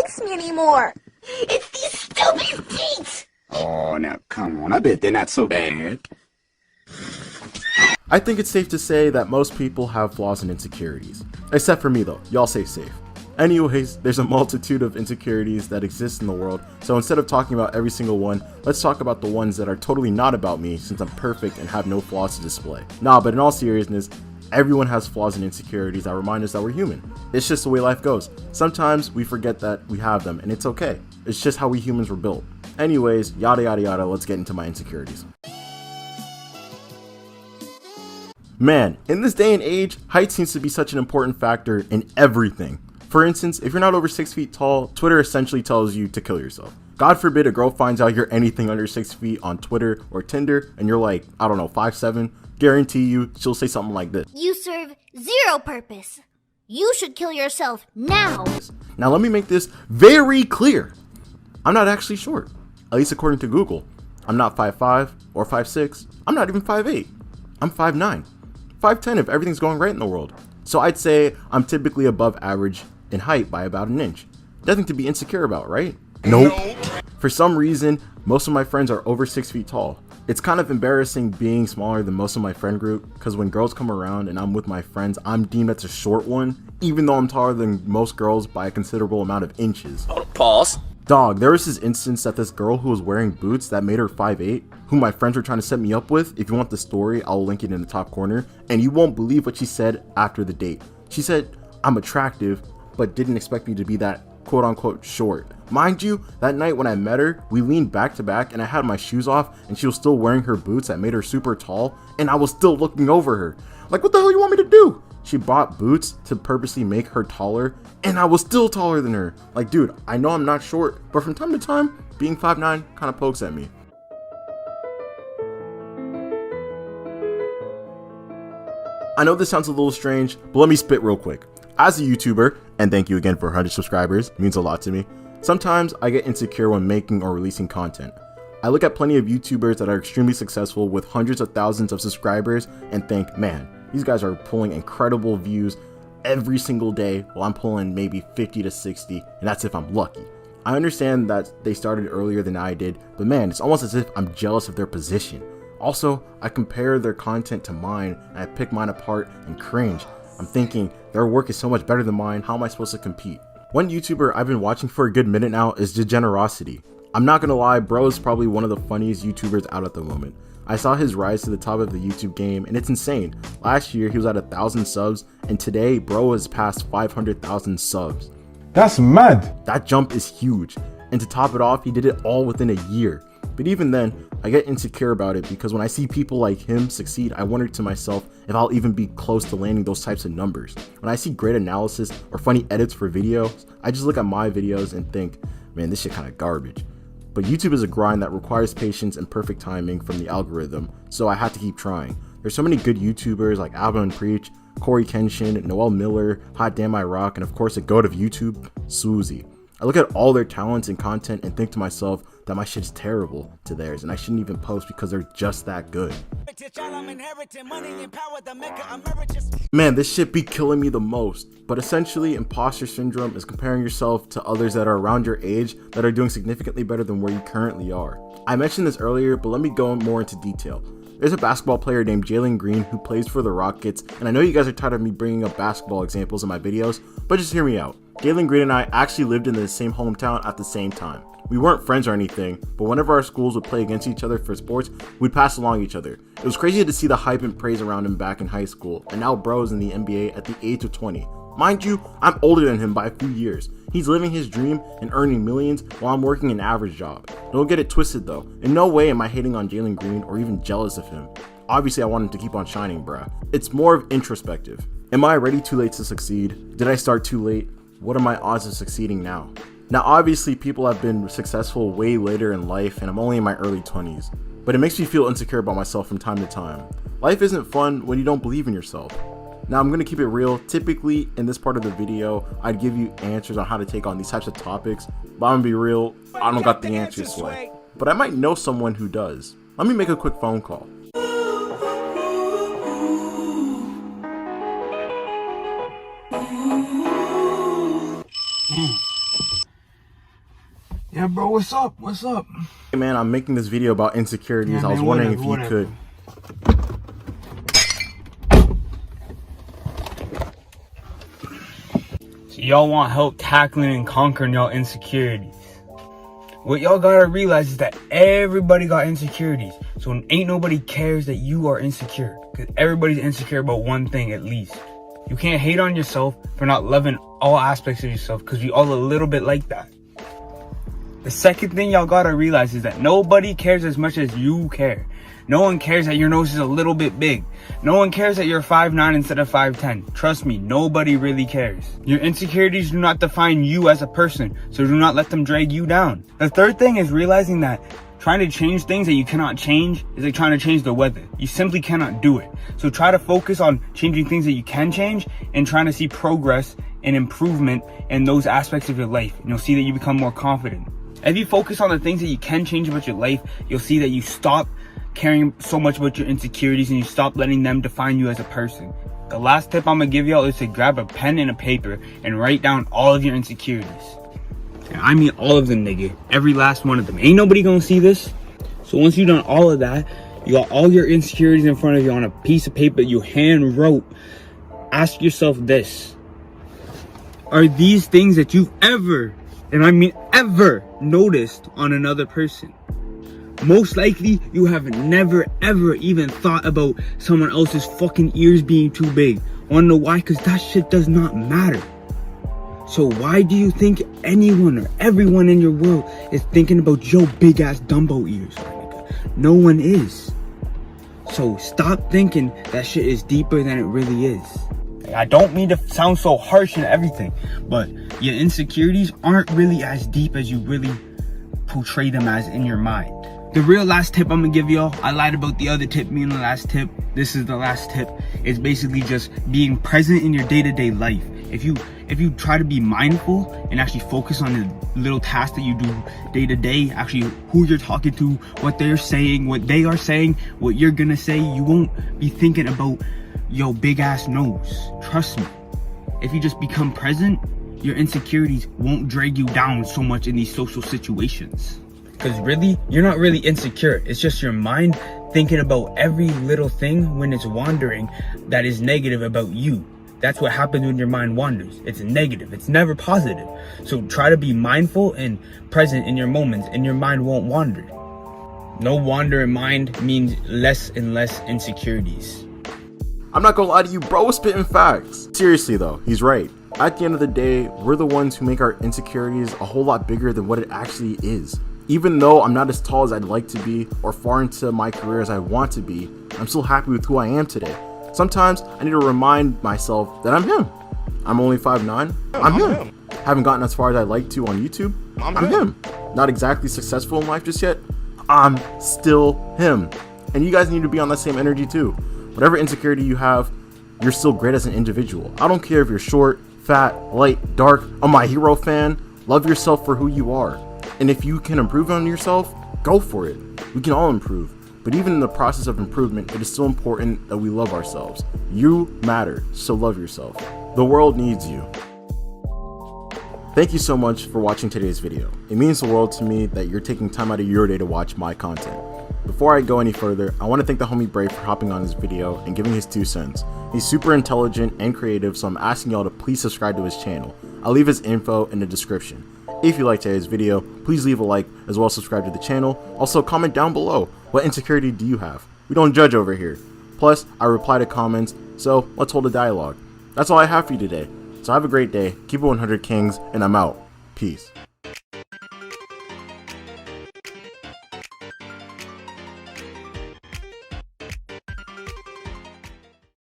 likes me anymore. It's these stupid feet! Oh, now come on, I bet they're not so bad. I think it's safe to say that most people have flaws and insecurities. Except for me though, y'all stay safe. Anyways, there's a multitude of insecurities that exist in the world, so instead of talking about every single one, let's talk about the ones that are totally not about me since I'm perfect and have no flaws to display. Nah, but in all seriousness, everyone has flaws and insecurities that remind us that we're human. It's just the way life goes. Sometimes we forget that we have them and it's okay. It's just how we humans were built. Anyways, yada yada yada, let's get into my insecurities. Man, in this day and age, height seems to be such an important factor in everything. For instance, if you're not over 6 feet tall, Twitter essentially tells you to kill yourself. God forbid a girl finds out you're anything under 6 feet on Twitter or Tinder and you're like, I don't know, 5'7", guarantee you she'll say something like this. You serve zero purpose. You should kill yourself now. Now let me make this very clear. I'm not actually short, at least according to Google. I'm not 5'5" or 5'6", I'm not even 5'8". I'm 5'9", 5'10" if everything's going right in the world. So I'd say I'm typically above average in height by about an inch. Nothing to be insecure about, right? Nope. For some reason, most of my friends are over 6 feet tall. It's kind of embarrassing being smaller than most of my friend group, because when girls come around and I'm with my friends, I'm deemed as a short one, even though I'm taller than most girls by a considerable amount of inches. Pause. Dog, there was this instance that this girl who was wearing boots that made her 5'8", who my friends were trying to set me up with. If you want the story, I'll link it in the top corner, and you won't believe what she said after the date. She said, I'm attractive, but didn't expect me to be that quote-unquote short. Mind you, that night when I met her, we leaned back to back and I had my shoes off and she was still wearing her boots that made her super tall and I was still looking over her. Like, what the hell you want me to do? She bought boots to purposely make her taller and I was still taller than her. Like, dude, I know I'm not short, but from time to time, being 5'9" kind of pokes at me. I know this sounds a little strange, but let me spit real quick. As a YouTuber, and thank you again for 100 subscribers, it means a lot to me, sometimes I get insecure when making or releasing content. I look at plenty of YouTubers that are extremely successful with hundreds of thousands of subscribers and think, man, these guys are pulling incredible views every single day while I'm pulling maybe 50 to 60, and that's if I'm lucky. I understand that they started earlier than I did, but man, it's almost as if I'm jealous of their position. Also, I compare their content to mine and I pick mine apart and cringe. I'm thinking, their work is so much better than mine, how am I supposed to compete? One YouTuber I've been watching for a good minute now is Degenerocity. I'm not gonna lie, bro is probably one of the funniest YouTubers out at the moment. I saw his rise to the top of the YouTube game and it's insane. Last year he was at 1,000 subs and today bro has passed 500,000 subs. That's mad! That jump is huge. And to top it off, he did it all within a year. But even then, I get insecure about it because when I see people like him succeed, I wonder to myself if I'll even be close to landing those types of numbers. When I see great analysis or funny edits for videos, I just look at my videos and think, man, this shit kind of garbage. But YouTube is a grind that requires patience and perfect timing from the algorithm, so I have to keep trying. There's so many good YouTubers like Alba and Preach, Corey Kenshin, Noel Miller, Hot Damn I Rock, and of course the goat of YouTube, Suzy. I look at all their talents and content and think to myself that my shit is terrible to theirs and I shouldn't even post because they're just that good. Man, this shit be killing me the most. But essentially, imposter syndrome is comparing yourself to others that are around your age that are doing significantly better than where you currently are. I mentioned this earlier, but let me go more into detail. There's a basketball player named Jalen Green who plays for the Rockets, and I know you guys are tired of me bringing up basketball examples in my videos, but just hear me out. Jalen Green and I actually lived in the same hometown at the same time. We weren't friends or anything, but whenever our schools would play against each other for sports, we'd pass along each other. It was crazy to see the hype and praise around him back in high school, and now bro's in the NBA at the age of 20. Mind you, I'm older than him by a few years. He's living his dream and earning millions while I'm working an average job. Don't get it twisted though. In no way am I hating on Jalen Green or even jealous of him. Obviously I want him to keep on shining, bruh. It's more of introspective. Am I already too late to succeed? Did I start too late? What are my odds of succeeding now? Now obviously people have been successful way later in life and I'm only in my early 20s. But it makes me feel insecure about myself from time to time. Life isn't fun when you don't believe in yourself. Now I'm gonna keep it real. Typically in this part of the video, I'd give you answers on how to take on these types of topics, but I'm gonna be real, I don't got the answers Sway. But I might know someone who does. Let me make a quick phone call. Yeah, bro, what's up? What's up? Hey man, I'm making this video about insecurities. Yeah, I was man, wondering if you whatever. could. So y'all want help tackling and conquering y'all insecurities. What y'all gotta realize is that everybody got insecurities. So ain't nobody cares that you are insecure. Because everybody's insecure about one thing at least. You can't hate on yourself for not loving all aspects of yourself, because we all a little bit like that. The second thing y'all gotta realize is that nobody cares as much as you care. No one cares that your nose is a little bit big. No one cares that you're 5'9" instead of 5'10". Trust me, nobody really cares. Your insecurities do not define you as a person, so do not let them drag you down. The third thing is realizing that trying to change things that you cannot change is like trying to change the weather. You simply cannot do it. So try to focus on changing things that you can change and trying to see progress and improvement in those aspects of your life. And you'll see that you become more confident. If you focus on the things that you can change about your life, you'll see that you stop caring so much about your insecurities and you stop letting them define you as a person. The last tip I'm gonna give y'all is to grab a pen and a paper and write down all of your insecurities. And I mean all of them, nigga. Every last one of them. Ain't nobody gonna see this. So once you've done all of that, you got all your insecurities in front of you on a piece of paper you hand wrote. Ask yourself this. Are these things that you've ever, and I mean ever, noticed on another person? Most likely, you have never ever even thought about someone else's fucking ears being too big. Wanna know why? Because that shit does not matter. So why do you think anyone or everyone in your world is thinking about your big ass Dumbo ears? No one is. So stop thinking that shit is deeper than it really is. I don't mean to sound so harsh and everything, but your insecurities aren't really as deep as you really portray them as in your mind. The real last tip I'm gonna give y'all, I lied about the other tip being the last tip. This is the last tip. It's basically just being present in your day-to-day life. If you try to be mindful and actually focus on the little tasks that you do day to day, actually who you're talking to, what they're saying, what they are saying, what you're gonna say, you won't be thinking about your big ass nose. Trust me. If you just become present, your insecurities won't drag you down so much in these social situations. Because really, you're not really insecure. It's just your mind thinking about every little thing when it's wandering that is negative about you. That's what happens when your mind wanders. It's negative. It's never positive. So try to be mindful and present in your moments and your mind won't wander. No wandering mind means less and less insecurities. I'm not gonna lie to you, bro, spitting facts. Seriously though, he's right. At the end of the day, we're the ones who make our insecurities a whole lot bigger than what it actually is. Even though I'm not as tall as I'd like to be or far into my career as I want to be, I'm still happy with who I am today. Sometimes I need to remind myself that I'm him. I'm only 5'9". I'm him. Haven't gotten as far as I'd like to on YouTube. I'm him. Not exactly successful in life just yet. I'm still him. And you guys need to be on that same energy too. Whatever insecurity you have, you're still great as an individual. I don't care if you're short, fat, light, dark. I'm My Hero fan. Love yourself for who you are. And if you can improve on yourself, go for it. We can all improve. But even in the process of improvement, it is still important that we love ourselves. You matter, so love yourself. The world needs you. Thank you so much for watching today's video. It means the world to me that you're taking time out of your day to watch my content. Before I go any further, I want to thank the homie Brave for hopping on this video and giving his 2 cents. He's super intelligent and creative, so I'm asking y'all to please subscribe to his channel. I'll leave his info in the description. If you liked today's video, please leave a like as well as subscribe to the channel. Also comment down below, what insecurity do you have? We don't judge over here. Plus, I reply to comments, so let's hold a dialogue. That's all I have for you today. So have a great day, keep it 100 kings, and I'm out. Peace.